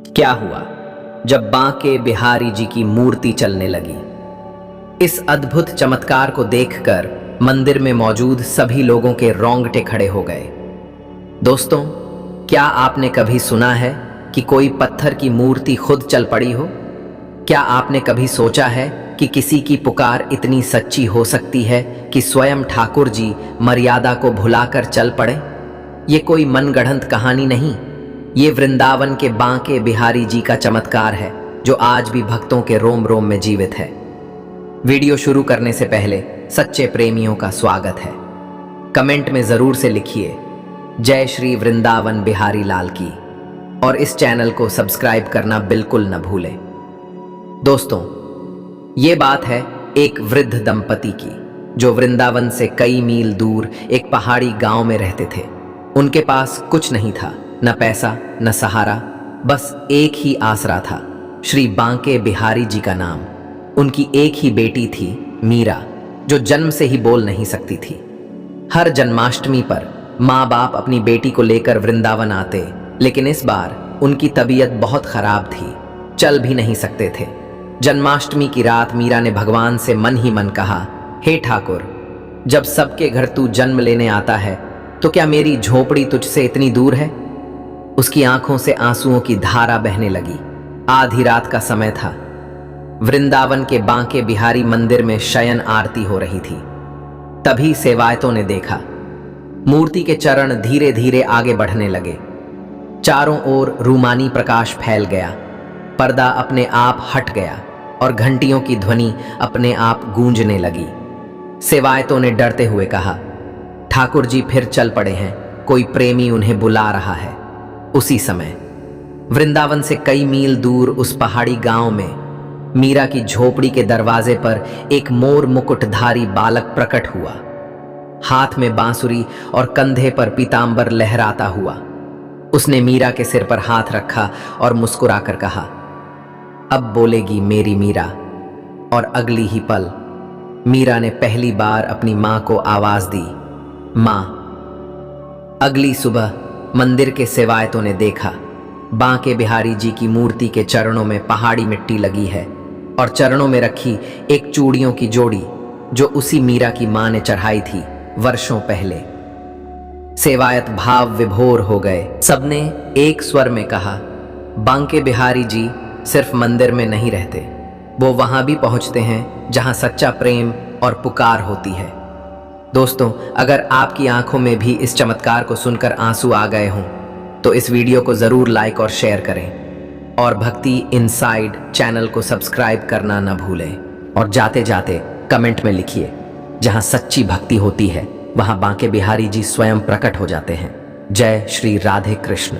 क्या हुआ जब बांके बिहारी जी की मूर्ति चलने लगी? इस अद्भुत चमत्कार को देखकर मंदिर में मौजूद सभी लोगों के रोंगटे खड़े हो गए। दोस्तों, क्या आपने कभी सुना है कि कोई पत्थर की मूर्ति खुद चल पड़ी हो? क्या आपने कभी सोचा है कि किसी की पुकार इतनी सच्ची हो सकती है कि स्वयं ठाकुर जी मर्यादा को भुलाकर चल पड़े? ये कोई मनगढ़ंत कहानी नहीं, ये वृंदावन के बांके बिहारी जी का चमत्कार है जो आज भी भक्तों के रोम रोम में जीवित है। वीडियो शुरू करने से पहले सच्चे प्रेमियों का स्वागत है। कमेंट में जरूर से लिखिए जय श्री वृंदावन बिहारी लाल की, और इस चैनल को सब्सक्राइब करना बिल्कुल न भूलें। दोस्तों, ये बात है एक वृद्ध दंपति की जो वृंदावन से कई मील दूर एक पहाड़ी गांव में रहते थे। उनके पास कुछ नहीं था, न पैसा न सहारा, बस एक ही आसरा था, श्री बांके बिहारी जी का नाम। उनकी एक ही बेटी थी, मीरा, जो जन्म से ही बोल नहीं सकती थी। हर जन्माष्टमी पर माँ बाप अपनी बेटी को लेकर वृंदावन आते, लेकिन इस बार उनकी तबीयत बहुत खराब थी, चल भी नहीं सकते थे। जन्माष्टमी की रात मीरा ने भगवान से मन ही मन कहा, हे ठाकुर, जब सबके घर तू जन्म लेने आता है तो क्या मेरी झोपड़ी तुझसे इतनी दूर है? उसकी आंखों से आंसुओं की धारा बहने लगी। आधी रात का समय था। वृंदावन के बांके बिहारी मंदिर में शयन आरती हो रही थी। तभी सेवायतों ने देखा, मूर्ति के चरण धीरे धीरे आगे बढ़ने लगे। चारों ओर रूमानी प्रकाश फैल गया, पर्दा अपने आप हट गया और घंटियों की ध्वनि अपने आप गूंजने लगी। सेवायतों ने डरते हुए कहा, ठाकुर जी फिर चल पड़े हैं, कोई प्रेमी उन्हें बुला रहा है। उसी समय वृंदावन से कई मील दूर उस पहाड़ी गांव में मीरा की झोपड़ी के दरवाजे पर एक मोर मुकुटधारी बालक प्रकट हुआ, हाथ में बांसुरी और कंधे पर पीतांबर लहराता हुआ। उसने मीरा के सिर पर हाथ रखा और मुस्कुराकर कहा, अब बोलेगी मेरी मीरा। और अगली ही पल मीरा ने पहली बार अपनी मां को आवाज दी, मां। अगली सुबह मंदिर के सेवायतों ने देखा, बांके बिहारी जी की मूर्ति के चरणों में पहाड़ी मिट्टी लगी है और चरणों में रखी एक चूड़ियों की जोड़ी जो उसी मीरा की मां ने चढ़ाई थी वर्षों पहले। सेवायत भाव विभोर हो गए। सबने एक स्वर में कहा, बांके बिहारी जी सिर्फ मंदिर में नहीं रहते, वो वहां भी पहुंचते हैं जहां सच्चा प्रेम और पुकार होती है। दोस्तों, अगर आपकी आंखों में भी इस चमत्कार को सुनकर आंसू आ गए हों तो इस वीडियो को जरूर लाइक और शेयर करें, और भक्ति इनसाइड चैनल को सब्सक्राइब करना न भूलें। और जाते जाते कमेंट में लिखिए, जहां सच्ची भक्ति होती है वहां बांके बिहारी जी स्वयं प्रकट हो जाते हैं। जय श्री राधे कृष्ण।